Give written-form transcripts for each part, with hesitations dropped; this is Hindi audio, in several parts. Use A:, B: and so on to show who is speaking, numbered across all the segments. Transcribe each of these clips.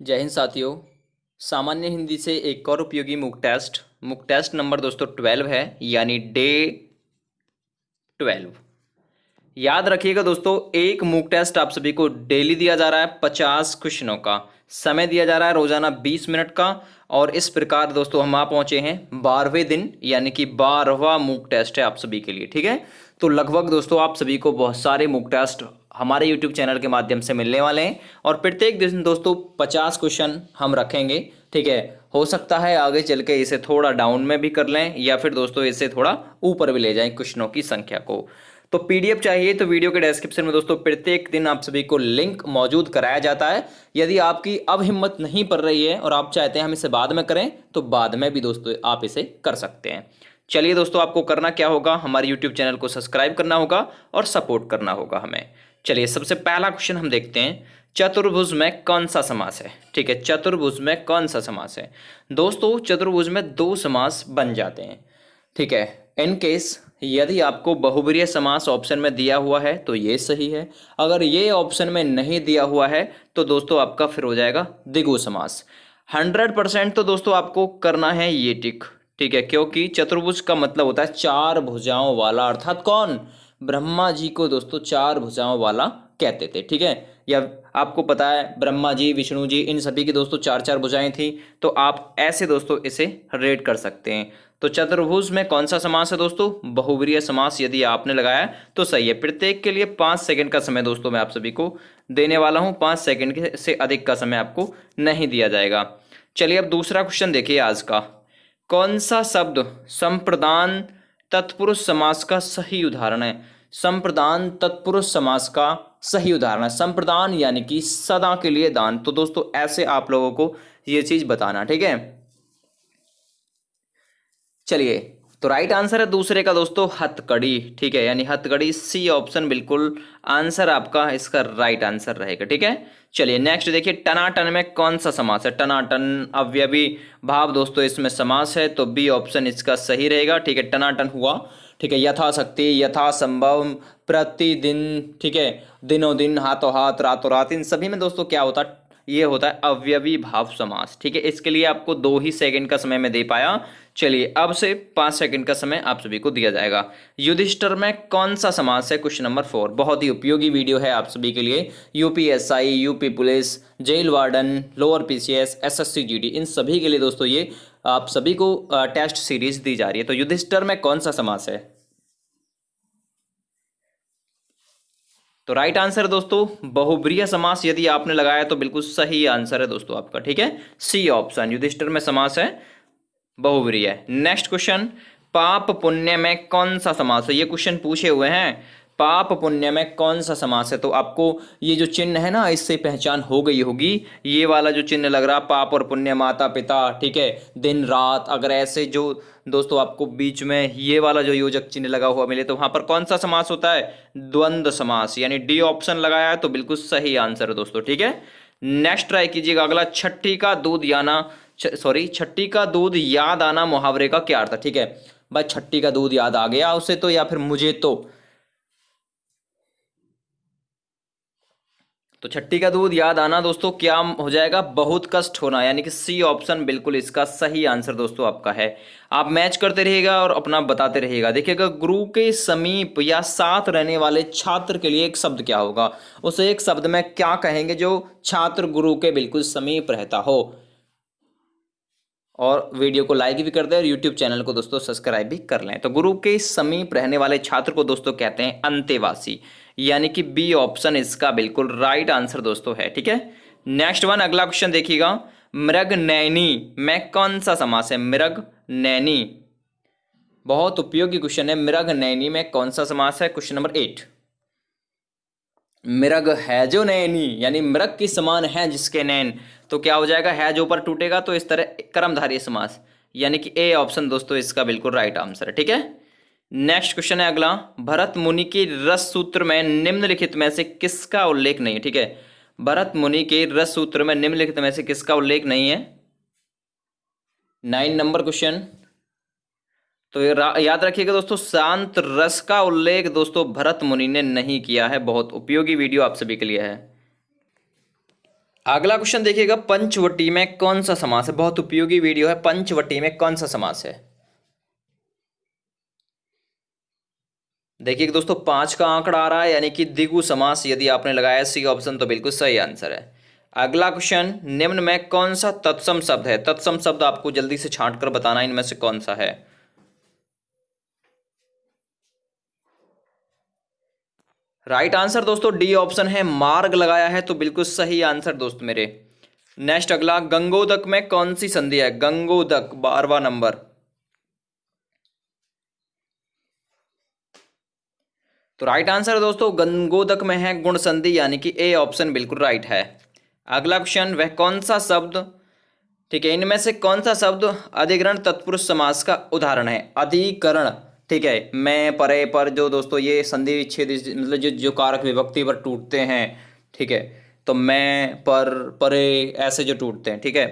A: जय हिंद साथियों। सामान्य हिंदी से एक और उपयोगी मुक टेस्ट नंबर दोस्तों 12 है, यानी डे 12। याद रखिएगा दोस्तों, एक मूक टेस्ट आप सभी को डेली दिया जा रहा है। 50 क्वेश्चनों का समय दिया जा रहा है, रोजाना 20 मिनट का। और इस प्रकार दोस्तों हम आ पहुंचे हैं 12वें दिन, यानी कि 12वां मूक टेस्ट है आप सभी के लिए। ठीक है, तो लगभग दोस्तों आप सभी को बहुत सारे मूक टेस्ट हमारे यूट्यूब चैनल के माध्यम से मिलने वाले हैं। और प्रत्येक दिन दोस्तों 50 क्वेश्चन हम रखेंगे। ठीक है, हो सकता है आगे चल के इसे थोड़ा डाउन में भी कर लें, या फिर दोस्तों इसे थोड़ा ऊपर भी ले जाएं क्वेश्चनों की संख्या को। तो पीडीएफ चाहिए तो वीडियो के डिस्क्रिप्शन में दोस्तों प्रत्येक दिन आप सभी को लिंक मौजूद कराया जाता है। यदि आपकी अब हिम्मत नहीं पड़ रही है और आप चाहते हैं हम इसे बाद में करें, तो बाद में भी दोस्तों आप इसे कर सकते हैं। चलिए दोस्तों, आपको करना क्या होगा, हमारे यूट्यूब चैनल को सब्सक्राइब करना होगा और सपोर्ट करना होगा हमें। चलिए, सबसे पहला क्वेश्चन हम देखते हैं, चतुर्भुज में कौन सा समास है। ठीक है, चतुर्भुज में कौन सा समास है। दोस्तों चतुर्भुज में दो समास बन जाते हैं। ठीक है, इन केस यदि आपको बहुब्रीहि समास ऑप्शन में दिया हुआ है तो ये सही है। अगर ये ऑप्शन में नहीं दिया हुआ है तो दोस्तों आपका फिर हो जाएगा द्विगु समास। 100% तो दोस्तों आपको करना है ये टिक। ठीक है, क्योंकि चतुर्भुज का मतलब होता है चार भुजाओं वाला, अर्थात कौन, ब्रह्मा जी को दोस्तों चार भुजाओं वाला कहते थे। ठीक है, या आपको पता है ब्रह्मा जी, विष्णु जी, इन सभी की दोस्तों चार चार भुजाएं थी। तो आप ऐसे दोस्तों इसे रेट कर सकते हैं। तो चतुर्भुज में कौन सा समास है दोस्तों, बहुब्रीहि समास यदि आपने लगाया तो सही है। प्रत्येक के लिए 5 सेकंड का समय दोस्तों मैं आप सभी को देने वाला हूं। 5 सेकंड से अधिक का समय आपको नहीं दिया जाएगा। चलिए अब दूसरा क्वेश्चन देखिए आज का। कौन सा शब्द संप्रदान तत्पुरुष समास का सही उदाहरण है। संप्रदान तत्पुरुष समास का सही उदाहरण है। संप्रदान यानी कि सदा के लिए दान। तो दोस्तों ऐसे आप लोगों को ये चीज बताना। ठीक है, चलिए, तो राइट आंसर है दूसरे का दोस्तों हथकड़ी। ठीक है, यानी हथकड़ी, सी ऑप्शन बिल्कुल आंसर आपका इसका राइट आंसर रहेगा। ठीक है, चलिए नेक्स्ट देखिए, टनाटन में कौन सा समास है। टनाटन अवयवी भाव दोस्तों इसमें समास है, तो बी ऑप्शन इसका सही रहेगा। ठीक है, टनाटन हुआ। ठीक है, यथाशक्ति, यथासंभव, प्रतिदिन, ठीक है, दिनों दिन, हाथों हाथ, रातों रात, इन सभी में दोस्तों क्या होता है, ये होता है अवयवी भाव समास। ठीक है, इसके लिए आपको 2 ही सेकंड का समय मैं दे पाया। चलिए अब से 5 सेकंड का समय आप सभी को दिया जाएगा। युधिष्ठिर में कौन सा समास है, क्वेश्चन नंबर 4। बहुत ही उपयोगी वीडियो है आप सभी के लिए। UPSI, UP police, jail warden, lower PCS, SSC GD, इन सभी के लिए दोस्तों ये आप सभी को टेस्ट सीरीज दी जा रही है। तो युधिष्ठिर में कौन सा समास है। तो राइट आंसर दोस्तों बहुब्रीहि समास यदि आपने लगाया तो बिल्कुल सही आंसर है दोस्तों आपका। ठीक है, सी ऑप्शन युधिष्ठिर में समास है बहुब्रीहि है। नेक्स्ट क्वेश्चन, पाप पुण्य में कौन सा समास है। ये क्वेश्चन पूछे हुए हैं, पाप पुण्य में कौन सा समास है। तो आपको ये जो चिन्ह है ना, इससे पहचान हो गई होगी। ये वाला जो चिन्ह लग रहा, पाप और पुण्य, माता पिता, ठीक है, दिन रात, अगर ऐसे जो दोस्तों आपको बीच में ये वाला जो योजक चिन्ह लगा हुआ मिले तो वहां पर कौन सा समास होता है, द्वंद्व समास, यानी डी ऑप्शन लगाया है तो बिल्कुल सही आंसर है दोस्तों। ठीक है, नेक्स्ट ट्राई कीजिएगा अगला, छठी का दूध याद आना मुहावरे का क्या अर्थ है। ठीक है भाई, छठी का दूध याद आ गया उसे तो, या फिर मुझे तो छठी का दूध याद आना दोस्तों क्या हो जाएगा, बहुत कष्ट होना, यानी कि सी ऑप्शन बिल्कुल इसका सही आंसर दोस्तों आपका है। आप मैच करते रहिएगा और अपना बताते रहिएगा। देखिएगा, गुरु के समीप या साथ रहने वाले छात्र के लिए एक शब्द क्या होगा, उसे एक शब्द में क्या कहेंगे जो छात्र गुरु के बिल्कुल समीप रहता हो। और वीडियो को लाइक भी कर दें और यूट्यूब चैनल को दोस्तों सब्सक्राइब भी कर लें। तो गुरु के समीप रहने वाले छात्र को दोस्तों कहते हैं अंतेवासी, यानी कि बी ऑप्शन इसका बिल्कुल राइट आंसर दोस्तों है। ठीक है, नेक्स्ट वन, अगला क्वेश्चन देखिएगा, मृग नैनी में कौन सा समास है। मृग नैनी बहुत उपयोगी क्वेश्चन है। मृग नैनी में कौन सा समास है, क्वेश्चन नंबर 8। मृग है जो नैनी, यानी मृग के समान है जिसके नैन, तो क्या हो जाएगा, है जो ऊपर टूटेगा, तो इस तरह कर्मधारय समास, यानी कि ए ऑप्शन दोस्तों इसका बिल्कुल राइट आंसर है। ठीक है, नेक्स्ट क्वेश्चन है अगला, भरत मुनि के रस सूत्र में निम्नलिखित में से किसका उल्लेख नहीं है। ठीक है, भरत मुनि के रस सूत्र में निम्नलिखित में से किसका उल्लेख नहीं है, 9 नंबर क्वेश्चन। तो ये याद रखिएगा दोस्तों, शांत रस का उल्लेख दोस्तों भरत मुनि ने नहीं किया है। बहुत उपयोगी वीडियो आप सभी के लिए है। अगला क्वेश्चन देखिएगा, पंचवटी में कौन सा समास है। बहुत उपयोगी वीडियो है। पंचवटी में कौन सा समास है। देखिए दोस्तों, 5 का आंकड़ा आ रहा है, यानी कि द्विगु समास यदि आपने लगाया सी ऑप्शन तो बिल्कुल सही आंसर है। अगला क्वेश्चन, निम्न में कौन सा तत्सम शब्द है। तत्सम शब्द आपको जल्दी से छांट कर बताना इनमें से कौन सा है। राइट आंसर दोस्तों डी ऑप्शन है, मार्ग लगाया है तो बिल्कुल सही आंसर दोस्त मेरे। नेक्स्ट अगला, गंगोदक में कौन सी संधि है। गंगोदक 12वां नंबर। तो राइट आंसर दोस्तों गंगोदक में है गुण संधि, यानी कि ए ऑप्शन बिल्कुल राइट है। अगला क्वेश्चन, वह कौन सा शब्द, ठीक है, इनमें से कौन सा शब्द अधिकरण तत्पुरुष समास का उदाहरण है। अधिकरण, ठीक है, मैं परे पर, जो दोस्तों ये संधि विच्छेद मतलब जो कारक विभक्ति पर टूटते हैं, ठीक है, तो मैं पर परे ऐसे जो टूटते हैं, ठीक है,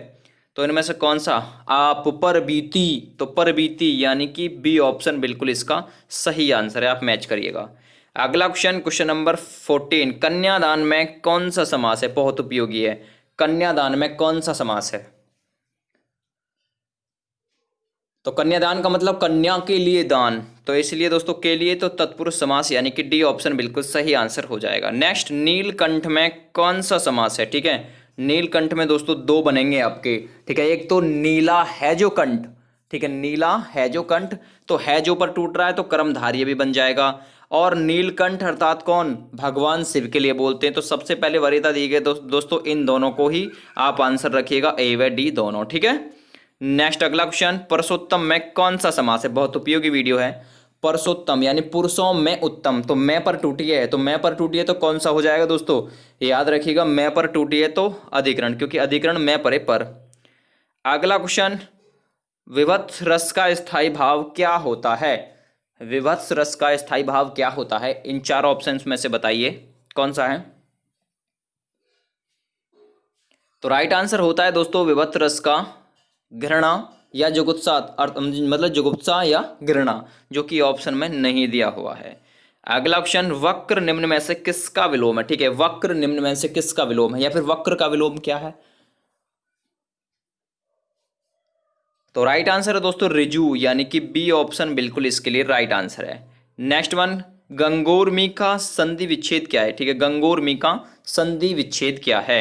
A: तो इनमें से कौन सा, आप पर बीती, तो पर बीती यानी कि बी ऑप्शन बिल्कुल इसका सही आंसर है। आप मैच करिएगा। अगला क्वेश्चन, क्वेश्चन नंबर 14, कन्यादान में कौन सा समास है। बहुत उपयोगी है। कन्यादान में कौन सा समास है। तो कन्यादान का मतलब कन्या के लिए दान, तो इसलिए दोस्तों के लिए तो तत्पुरुष समास, यानी कि डी ऑप्शन बिल्कुल सही आंसर हो जाएगा। नेक्स्ट, नीलकंठ में कौन सा समास है। ठीक है, नीलकंठ में दोस्तों दो बनेंगे आपके, ठीक है, एक तो नीला है जो कंठ, ठीक है, नीला है जो कंठ, तो है जो पर टूट रहा है तो कर्मधारय भी बन जाएगा। और नीलकंठ अर्थात कौन, भगवान शिव के लिए बोलते हैं। तो सबसे पहले वरीयता दी गई दोस्तों इन दोनों को ही आप आंसर रखिएगा, ए व डी दोनों, ठीक है। नेक्स्ट अगला क्वेश्चन, परसोत्तम में कौन सा समास है। बहुत उपयोगी वीडियो है। परसोत्तम यानी पुरुषों में उत्तम, तो मैं पर टूटी है, तो मैं पर टूटी है तो कौन सा हो जाएगा दोस्तों, याद रखिएगा, मैं पर टूटी है तो अधिकरण, क्योंकि अधिकरण मैं परे पर। अगला क्वेश्चन, विभत्स रस का स्थायी भाव क्या होता है। विभत्स रस का स्थायी भाव क्या होता है, इन चार ऑप्शंस में से बताइए कौन सा है। तो राइट आंसर होता है दोस्तों विभत्स रस का घृणा या जुगुप्सा, मतलब जुगुप्सा या घृणा, जो कि ऑप्शन में नहीं दिया हुआ है। अगला ऑप्शन, वक्र निम्न में से किसका विलोम है। ठीक है, वक्र निम्न में से किसका विलोम है, या फिर वक्र का विलोम क्या है। तो राइट आंसर है दोस्तों ऋजु, यानी कि बी ऑप्शन बिल्कुल इसके लिए राइट आंसर है। नेक्स्ट वन, गंगोर्मी का संधि विच्छेद क्या है। ठीक है, गंगोर्मी का संधि विच्छेद क्या है।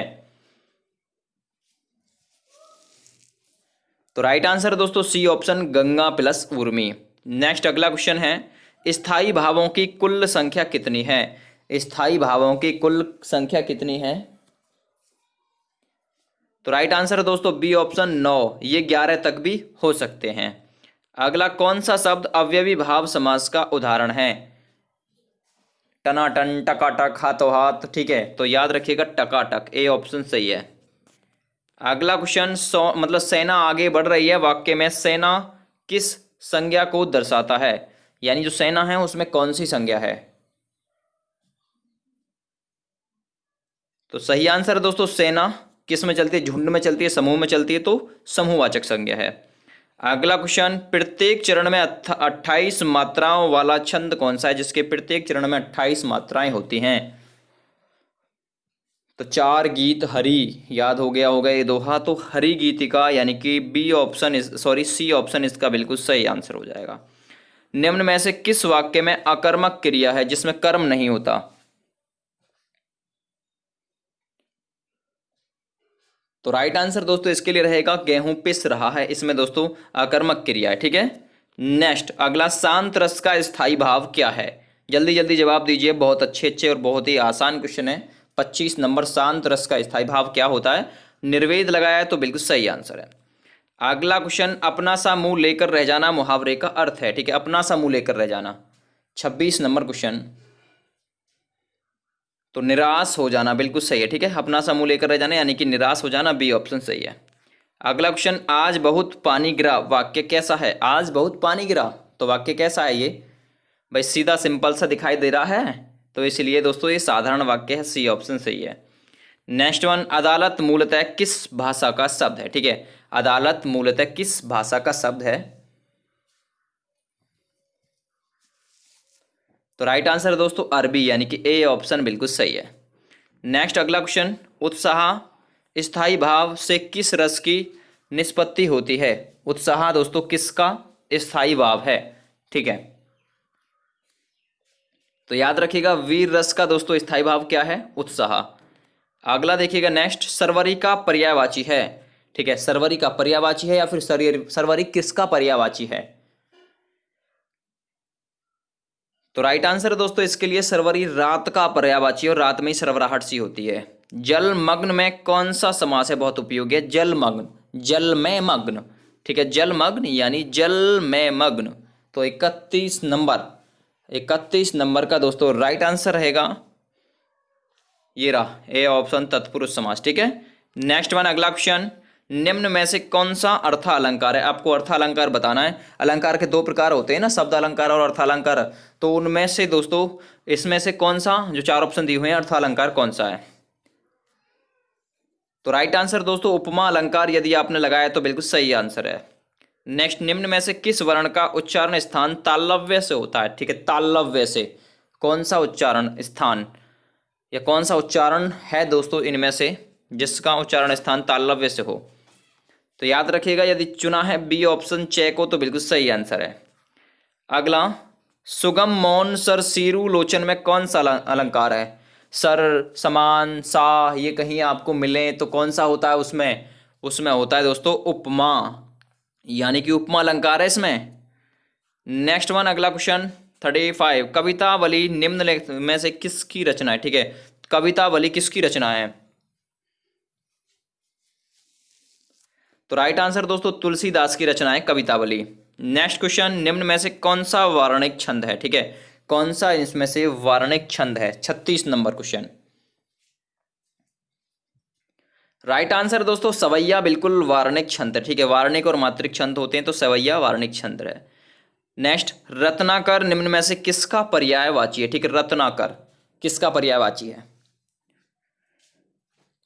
A: तो राइट आंसर है दोस्तों C option, Ganga plus Urmi. Next अगला क्वेश्चन है, स्थायी भावों की कुल संख्या कितनी है। स्थायी भावों की कुल संख्या कितनी है। तो राइट आंसर है दोस्तों बी ऑप्शन 9, ये 11 तक भी हो सकते हैं। अगला, कौन सा शब्द अवयवी भाव समास का उदाहरण है। टनाटन, टकाटक, हाथों हाथ, ठीक है, तो याद रखिएगा टकाटक, ए ऑप्शन सही है। अगला क्वेश्चन, मतलब सेना आगे बढ़ रही है वाक्य में, सेना किस संज्ञा को दर्शाता है, यानी जो सेना है उसमें कौन सी संज्ञा है। तो सही आंसर है दोस्तों, सेना किस में चलती है, झुंड में चलती है, समूह में चलती है, तो समूहवाचक संज्ञा है। अगला क्वेश्चन, प्रत्येक चरण में 28 मात्राओं वाला छंद कौन सा है, जिसके प्रत्येक चरण में 28 मात्राएं होती हैं। तो चार गीत हरि, याद हो गया होगा ये दोहा, तो हरि गीतिका, यानी कि B option sorry C option इसका बिल्कुल सही आंसर हो जाएगा। निम्न में से किस वाक्य में अकर्मक क्रिया है, जिसमें कर्म नहीं होता। तो राइट आंसर दोस्तों इसके लिए रहेगा गेहूं पिस रहा है, इसमें दोस्तों अकर्मक क्रिया है, ठीक है। नेक्स्ट अगला, शांत रस का स्थायी भाव क्या है। जल्दी जल्दी जवाब दीजिए, बहुत अच्छे अच्छे और बहुत ही आसान क्वेश्चन है। 25 नंबर, शांत रस का स्थायी भाव क्या होता है। निर्वेद लगाया है तो बिल्कुल सही आंसर है। अगला क्वेश्चन, अपना सा मुंह लेकर रह जाना मुहावरे का अर्थ है। ठीक है, अपना सा मुंह लेकर रह जाना, 26 नंबर क्वेश्चन। तो निराश हो जाना बिल्कुल सही है, ठीक है, अपना सा मुंह लेकर रह जाना यानी कि निराश हो जाना, बी ऑप्शन सही है। अगला क्वेश्चन, आज बहुत पानी गिरा, वाक्य कैसा है। आज बहुत पानी गिरा, तो वाक्य कैसा है ये, भाई सीधा सिंपल सा दिखाई दे रहा है, तो इसलिए दोस्तों ये साधारण वाक्य है, सी ऑप्शन सही है। नेक्स्ट वन, अदालत मूलतः किस भाषा का शब्द है। ठीक है, अदालत मूलतः किस भाषा का शब्द है। तो राइट आंसर है दोस्तों अरबी, यानी कि ए ऑप्शन बिल्कुल सही है। नेक्स्ट अगला क्वेश्चन, उत्साह स्थाई भाव से किस रस की निष्पत्ति होती है? उत्साह दोस्तों किसका स्थाई भाव है? ठीक है, तो याद रखिएगा वीर रस का दोस्तों स्थाई भाव क्या है? उत्साह। अगला देखिएगा नेक्स्ट, सरवरी का पर्यायवाची है। ठीक है, सरवरी का पर्यायवाची है या फिर सरवरी किसका पर्यायवाची है? तो राइट आंसर दोस्तों इसके लिए सरवरी रात का पर्यायवाची और रात में ही सरवराहट सी होती है। जलमग्न में कौन सा समास है? बहुत उपयोगी है, जलमग्न, जल में मग्न। ठीक है, जलमग्न यानी जल में मग्न। तो 31 नंबर का दोस्तों राइट आंसर रहेगा ये रहा, ए ऑप्शन तत्पुरुष समास। ठीक है, नेक्स्ट वन, अगला क्वेश्चन, निम्न में से कौन सा अर्थालंकार है? आपको अर्थालंकार बताना है। अलंकार के दो प्रकार होते हैं ना, शब्द अलंकार और अर्थालंकार। तो उनमें से दोस्तों इसमें से कौन सा, जो चार ऑप्शन दिए हुए हैं, अर्थालंकार कौन सा है? तो राइट आंसर दोस्तों उपमा अलंकार यदि आपने लगाया तो बिल्कुल सही आंसर है। नेक्स्ट, निम्न में से किस वर्ण का उच्चारण स्थान तालव्य से होता है? ठीक है, तालव्य से कौन सा उच्चारण स्थान या कौन सा उच्चारण है दोस्तों इनमें से जिसका उच्चारण स्थान तालव्य से हो? तो याद रखिएगा यदि चुना है बी ऑप्शन चेक हो तो बिल्कुल सही आंसर है। अगला, सुगम मौन सर सीरू लोचन में कौन सा अलंकार है? सर, समान, सा, ये कहीं आपको मिले तो कौन सा होता है उसमें? उसमें होता है दोस्तों उपमा, यानी कि उपमा अलंकार है इसमें। नेक्स्ट वन, अगला क्वेश्चन 35, कवितावली निम्नलिखित में से किसकी रचना है? ठीक है, कवितावली किसकी रचना है? तो राइट आंसर दोस्तों तुलसीदास की रचना है कवितावली। नेक्स्ट क्वेश्चन, निम्न में से कौन सा वार्णिक छंद है? ठीक है, कौन सा इसमें से वार्णिक छंद है? 36 नंबर क्वेश्चन। राइट आंसर दोस्तों सवैया बिल्कुल वार्णिक छंद है। ठीक है, वार्णिक और मात्रिक छंद होते हैं तो सवैया वार्णिक छंद है। नेक्स्ट, रत्नाकर निम्न में से किसका पर्यायवाची है? ठीक है, रत्नाकर किसका पर्यायवाची है?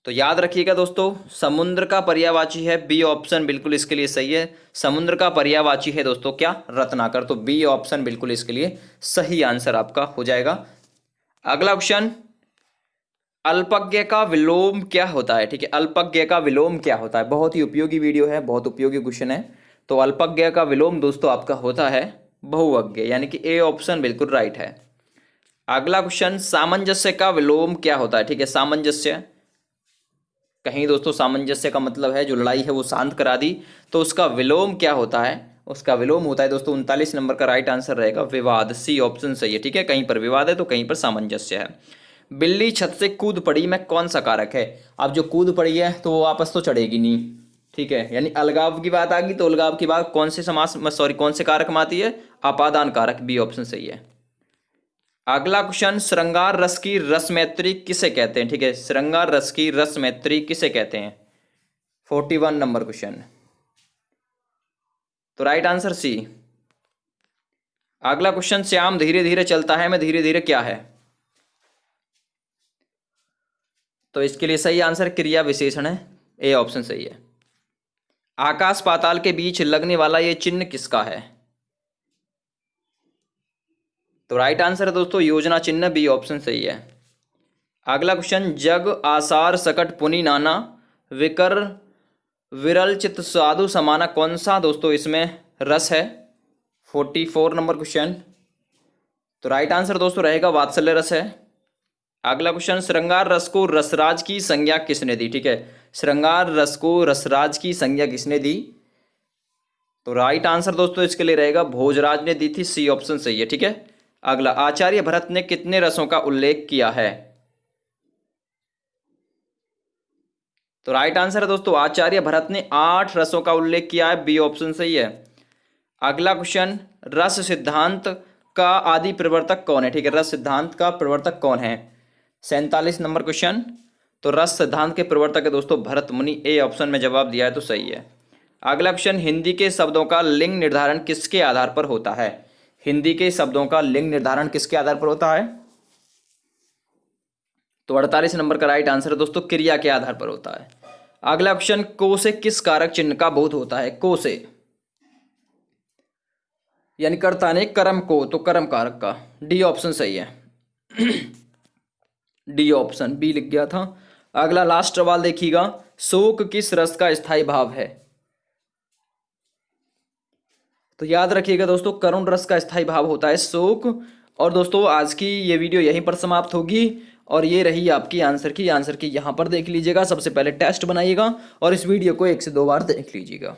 A: तो याद रखिएगा दोस्तों समुद्र का पर्यायवाची है, बी ऑप्शन बिल्कुल इसके लिए सही है। समुद्र का पर्यायवाची है दोस्तों क्या? रत्नाकर। तो बी ऑप्शन बिल्कुल इसके लिए सही आंसर आपका हो जाएगा। अगला क्वेश्चन, अल्पज्ञ का विलोम क्या होता है? ठीक है, अल्पज्ञ का विलोम क्या होता है? बहुत ही उपयोगी वीडियो है, बहुत उपयोगी क्वेश्चन है। तो अल्पज्ञ का विलोम दोस्तों आपका होता है बहुअज्ञ, यानी कि ए ऑप्शन बिल्कुल राइट है। अगला क्वेश्चन, सामंजस्य का विलोम क्या होता है? ठीक है, सामंजस्य, कहीं दोस्तों सामंजस्य का मतलब है जो लड़ाई है वो शांत करा दी, तो उसका विलोम क्या होता है? उसका विलोम होता है दोस्तों 39 नंबर का राइट आंसर रहेगा विवाद, सी ऑप्शन सही है। ठीक है, कहीं पर विवाद है तो कहीं पर सामंजस्य है। बिल्ली छत से कूद पड़ी में कौन सा कारक है? अब जो कूद पड़ी है तो वो वापस तो चढ़ेगी नहीं। ठीक है, यानी अलगाव की बात आ गई तो अलगाव की बात कौन से समास कौन से कारक में आती है? अपादान कारक, बी ऑप्शन सही है। अगला क्वेश्चन, श्रृंगार रस की रसमैत्री किसे कहते हैं? ठीक है, श्रृंगार रस की रसमैत्री किसे कहते हैं? 41 नंबर क्वेश्चन। तो राइट आंसर सी। अगला क्वेश्चन, श्याम धीरे धीरे चलता है में धीरे धीरे क्या है? तो इसके लिए सही आंसर क्रिया विशेषण है, ए ऑप्शन सही है। आकाश पाताल के बीच लगने वाला ये चिन्ह किसका है? तो राइट आंसर है दोस्तों योजना चिन्ह, बी ऑप्शन सही है। अगला क्वेश्चन, जग आसार सकट पुनि नाना विकर विरल चित साधु समाना कौन सा दोस्तों इसमें रस है? 44 नंबर क्वेश्चन। तो राइट आंसर दोस्तों रहेगा वात्सल्य रस है। अगला क्वेश्चन, श्रृंगार रस को रसराज की संज्ञा किसने दी? ठीक है, श्रृंगार रस को रसराज की संज्ञा किसने दी? तो राइट आंसर दोस्तों इसके लिए रहेगा भोजराज ने दी थी, सी ऑप्शन सही है। ठीक है, अगला, आचार्य भरत ने कितने रसों का उल्लेख किया है? तो राइट आंसर है दोस्तों आचार्य भरत ने 8 रसों का उल्लेख किया है, बी ऑप्शन सही है। अगला क्वेश्चन, रस सिद्धांत का आदि प्रवर्तक कौन है? ठीक है, रस सिद्धांत का प्रवर्तक कौन है? 47 नंबर क्वेश्चन। तो रस सिद्धांत के प्रवर्तक है दोस्तों भरत मुनि, ए ऑप्शन में जवाब दिया है तो सही है। अगला क्वेश्चन, हिंदी के शब्दों का लिंग निर्धारण किसके आधार पर होता है? हिंदी के शब्दों का लिंग निर्धारण किसके आधार पर होता है? तो 48 नंबर का राइट आंसर है दोस्तों क्रिया के आधार पर होता है। अगला क्वेश्चन, को से किस कारक चिन्ह का बोध होता है? को से यानी कर्ता ने कर्म को, तो कर्म कारक का, डी ऑप्शन सही है। डी ऑप्शन, बी लिख गया था। अगला लास्ट सवाल देखिएगा, शोक किस रस का स्थायी भाव है? तो याद रखिएगा दोस्तों, करुण रस का स्थायी भाव होता है शोक। और दोस्तों आज की ये वीडियो यहीं पर समाप्त होगी। और ये रही आपकी आंसर की यहाँ पर देख लीजिएगा। सबसे पहले टेस्ट बनाइएगा और इस वीडियो को 1 से 2 बार देख लीजिएगा।